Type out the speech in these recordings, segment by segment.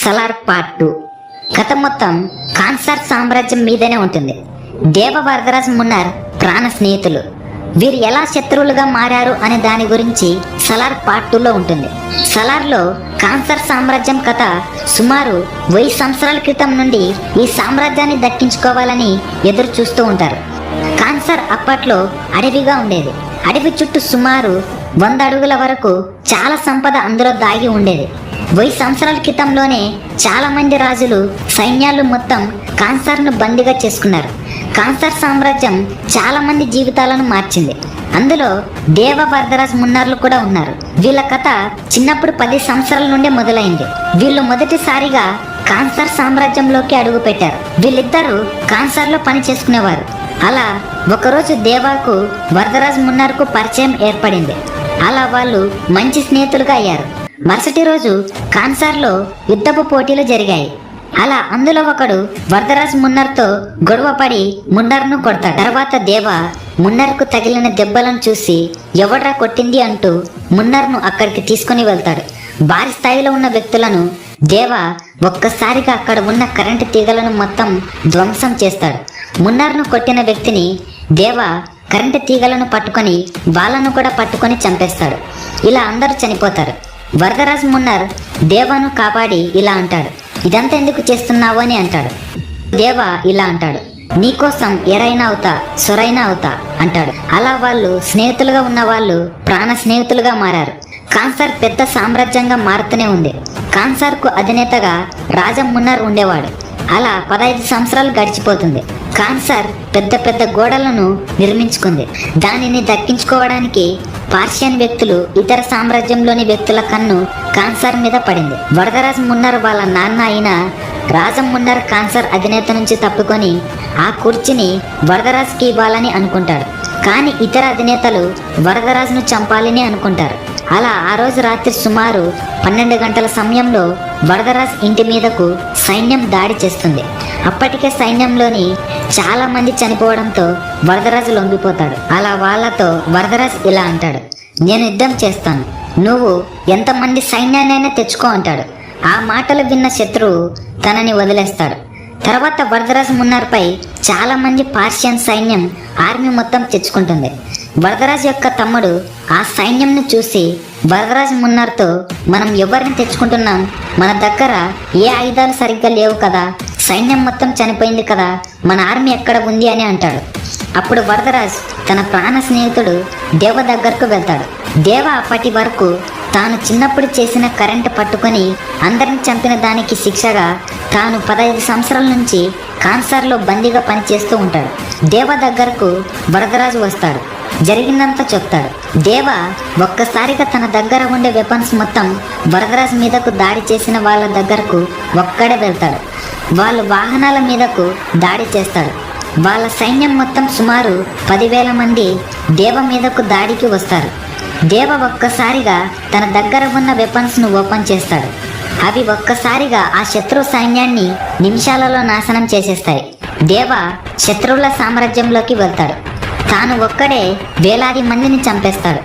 Salaar part 2 కథ మొత్తం కాన్సార్ సామ్రాజ్యం మీదనే ఉంటుంది. దేవ వరదరాజ్ మున్నర్ ప్రాణ స్నేహితులు. వీరు ఎలా శత్రువులుగా మారారు అనే దాని గురించి సలార్ పార్ట్ 2లో ఉంటుంది. సలార్లో కాన్సార్ సామ్రాజ్యం కథ సుమారు 1000 సంవత్సరాల క్రితం నుండి ఈ సామ్రాజ్యాన్ని దక్కించుకోవాలని ఎదురు చూస్తూ ఉంటారు. కాన్సార్ అప్పట్లో అడవిగా ఉండేది. అడవి చుట్టూ సుమారు 100 అడుగుల వరకు చాలా సంపద అందులో దాగి ఉండేది. 1000 సంవత్సరాల క్రితంలోనే చాలా మంది రాజులు సైన్యాలు మొత్తం కాన్సార్ను బందీగా చేసుకున్నారు. కాన్సార్ సామ్రాజ్యం చాలా మంది జీవితాలను మార్చింది. అందులో దేవ వరదరాజ్ మున్నర్లు కూడా ఉన్నారు. వీళ్ళ కథ చిన్నప్పుడు 10 సంవత్సరాల నుండే మొదలైంది. వీళ్ళు మొదటిసారిగా కాన్సార్ సామ్రాజ్యంలోకి అడుగు పెట్టారు. వీళ్ళిద్దరూ కాన్సార్లో పని చేసుకునేవారు. అలా ఒకరోజు దేవాకు వరదరాజ్ మున్నర్కు పరిచయం ఏర్పడింది. అలా వాళ్ళు మంచి స్నేహితులుగా అయ్యారు. మరుసటి రోజు కాన్సార్లో యుద్ధపు పోటీలు జరిగాయి. అలా అందులో ఒకడు వరదరాజ్ మున్నర్తో గొడవపడి మున్నర్ను కొడతాడు. తర్వాత దేవ మున్నర్కు తగిలిన దెబ్బలను చూసి ఎవడ్రా కొట్టింది అంటూ మున్నర్ను అక్కడికి తీసుకుని వెళ్తాడు. భారీ స్థాయిలో ఉన్న వ్యక్తులను దేవ ఒక్కసారిగా అక్కడ ఉన్న కరెంటు తీగలను మొత్తం ధ్వంసం చేస్తాడు. మున్నర్ను కొట్టిన వ్యక్తిని దేవ కరెంటు తీగలను పట్టుకొని వాళ్ళను కూడా పట్టుకొని చంపేస్తాడు. ఇలా అందరూ చనిపోతారు. వరదరాజ్ మున్నర్ దేవను కాపాడి ఇలా అంటాడు, ఇదంతా ఎందుకు చేస్తున్నావు అని అంటాడు. దేవ ఇలా అంటాడు, నీకోసం ఎరైనా అవుతా సొరైనా అవుతా అంటాడు. అలా వాళ్ళు స్నేహితులుగా ఉన్న వాళ్ళు ప్రాణ స్నేహితులుగా మారారు. కాన్సార్ పెద్ద సామ్రాజ్యంగా మారుతూనే ఉంది. కాన్సార్కు అధినేతగా రాజా మున్నర్ ఉండేవాడు. అలా 15 సంవత్సరాలు గడిచిపోతుంది. కాన్సార్ పెద్ద పెద్ద గోడలను నిర్మించుకుంది. దానిని దక్కించుకోవడానికి పార్షియన్ వ్యక్తులు ఇతర సామ్రాజ్యంలోని వ్యక్తుల కన్ను కాన్సార్ మీద పడింది. వరదరాజ్ మున్నర్ వాళ్ళ నాన్న అయిన రాజం మున్నర్ కాన్సార్ అధినేత నుంచి తప్పుకొని ఆ కుర్చీని వరదరాజ్కి ఇవ్వాలని అనుకుంటాడు. కానీ ఇతర అధినేతలు వరదరాజ్ను చంపాలని అనుకుంటారు. అలా ఆ రోజు రాత్రి సుమారు 12 గంటల సమయంలో వరదరాజ్ ఇంటి మీదకు సైన్యం దాడి చేస్తుంది. అప్పటికే సైన్యంలోని చాలా మంది చనిపోవడంతో వరదరాజు లొంగిపోతాడు. అలా వాళ్ళతో వరదరాజ్ ఇలా అంటాడు, నేను యుద్ధం చేస్తాను, నువ్వు ఎంతమంది సైన్యాన్నైనా తెచ్చుకో అంటాడు. ఆ మాటలు విన్న శత్రువు తనని వదిలేస్తాడు. తర్వాత వరదరాజ్ మున్నర్పై చాలా మంది పార్షియన్ సైన్యం ఆర్మీ మొత్తం తెచ్చుకుంటుంది. వరదరాజ్ యొక్క తమ్ముడు ఆ సైన్యంను చూసి వరదరాజ్ మున్నర్తో, మనం ఎవరిని తెచ్చుకుంటున్నాం, మన దగ్గర ఏ ఆయుధాలు సరిగ్గా లేవు కదా, సైన్యం మొత్తం చనిపోయింది కదా, మన ఆర్మీ ఎక్కడ ఉంది అని అంటాడు. అప్పుడు వరదరాజ్ తన ప్రాణ స్నేహితుడు దేవ దగ్గరకు వెళ్తాడు. దేవ అప్పటి వరకు తాను చిన్నప్పుడు చేసిన కరెంటు పట్టుకొని అందరిని చంపిన దానికి శిక్షగా తాను 15 సంవత్సరాల నుంచి కాన్సార్లో బందీగా పనిచేస్తూ ఉంటాడు. దేవ దగ్గరకు వరదరాజు వస్తాడు. జరిగిందంతా చెప్తాడు. దేవ ఒక్కసారిగా తన దగ్గర ఉండే వెపన్స్ మొత్తం వరదరాజ్ మీదకు దాడి చేసిన వాళ్ళ దగ్గరకు ఒక్కడే వెళ్తాడు. వాళ్ళ వాహనాల మీదకు దాడి చేస్తాడు. వాళ్ళ సైన్యం మొత్తం సుమారు 10,000 మంది దేవ మీదకు దాడికి వస్తారు. దేవ ఒక్కసారిగా తన దగ్గర ఉన్న వెపన్స్ను ఓపెన్ చేస్తాడు. అవి ఒక్కసారిగా ఆ శత్రు సైన్యాన్ని నిమిషాలలో నాశనం చేసేస్తాయి. దేవ శత్రువుల సామ్రాజ్యంలోకి వెళ్తాడు. తాను ఒక్కడే వేలాది మందిని చంపేస్తాడు.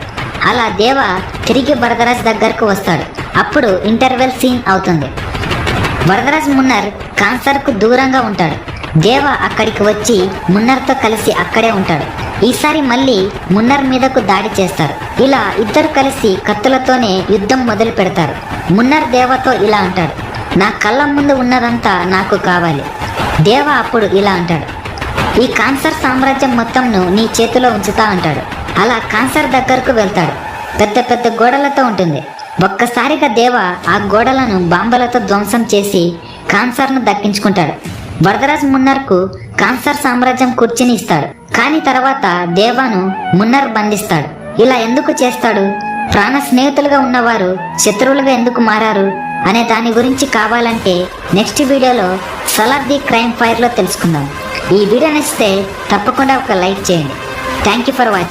అలా దేవ తిరిగి వరదరాజ్ దగ్గరకు వస్తాడు. అప్పుడు ఇంటర్వెల్ సీన్ అవుతుంది. వరదరాజ్ మున్నర్ కాన్సార్కు దూరంగా ఉంటాడు. దేవ అక్కడికి వచ్చి మున్నర్తో కలిసి అక్కడే ఉంటాడు. ఈసారి మళ్ళీ మున్నర్ మీదకు దాడి చేస్తారు. ఇలా ఇద్దరు కలిసి కత్తులతోనే యుద్ధం మొదలు పెడతారు. మున్నర్ దేవతో ఇలా అంటాడు, నా కళ్ళ ముందు ఉన్నదంతా నాకు కావాలి. దేవ అప్పుడు ఇలా అంటాడు, ఈ కాన్సార్ సామ్రాజ్యం మొత్తంను నీ చేతిలో ఉంచుతా అంటాడు. అలా కాన్సార్ దగ్గరకు వెళ్తాడు. పెద్ద పెద్ద గోడలతో ఉంటుంది. ఒక్కసారిగా దేవ ఆ గోడలను బాంబులతో ధ్వంసం చేసి కాన్సార్ను దక్కించుకుంటాడు. వరదరాజ్ మున్నర్కు కాన్సార్ సామ్రాజ్యం కుర్చీని ఇస్తాడు. కానీ తర్వాత దేవాను మున్నర్ బంధిస్తాడు. ఇలా ఎందుకు చేస్తాడు? ప్రాణ స్నేహితులుగా ఉన్నవారు శత్రువులుగా ఎందుకు మారారు అనే దాని గురించి కావాలంటే నెక్స్ట్ వీడియోలో సలార్ ది క్రైమ్ ఫైర్లో తెలుసుకుందాం. ఈ వీడియో నచ్చితే తప్పకుండా ఒక లైక్ చేయండి. Thank you for watching.